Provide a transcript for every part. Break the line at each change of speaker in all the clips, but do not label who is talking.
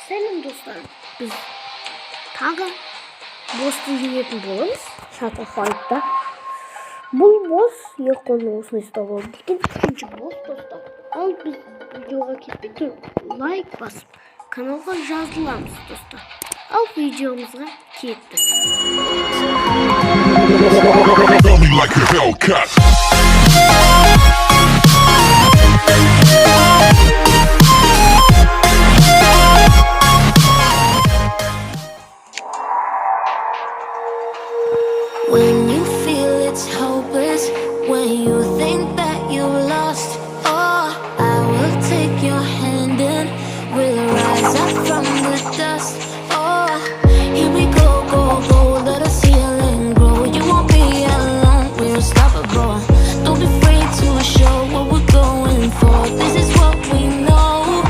Selam dostlar. Biz tағы босс жіберетін боламыз Shadowfight'та. Бұл босс Еконың осындай ұстауы деген үшінші босс достар. Ал біз видеоға кетпей тұрып лайк басып каналға жазыламыз достар. Ал видеомызға кеттік.
When you feel it's hopeless, when you think that you lost, oh, I will take your hand and we'll rise up from the dust. Oh, here we go, go, go, let us heal and grow. You won't be alone, we're unstoppable. Don't be afraid to show what we're going for. This is what we know.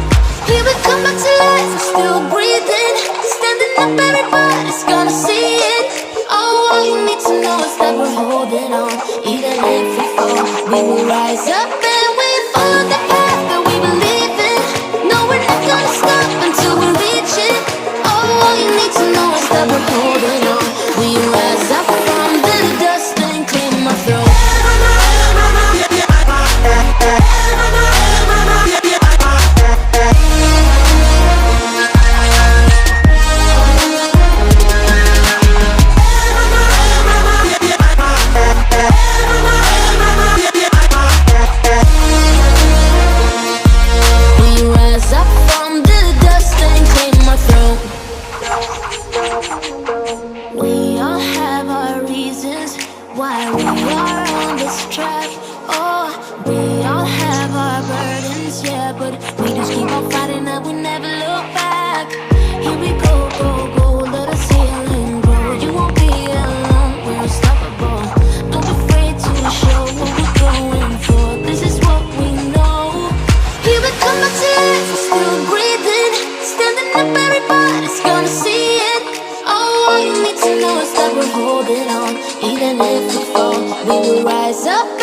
Here we come back to life, we're still breathing, standing up, everybody's gonna see it. All you need to know is that we're holding on. Even if we fall, we will rise up and we follow the path that we believe in. No, we're not gonna stop until we reach it. All you need to know is that we're holding on. We rise up from the dust and clear my throat. We all have our reasons why we are on this track. Oh, we all have our burdens, yeah, but we just keep on fighting and we never look back. Here we go, go, go, let us heal and grow. You won't be alone, we're unstoppable. Don't be afraid to show what we're going for. This is what we know. Here we come back to life, we're still breathing, standing up, everybody's gonna see it. All you need to know is that we're holding on. Even if we fall, we will rise up.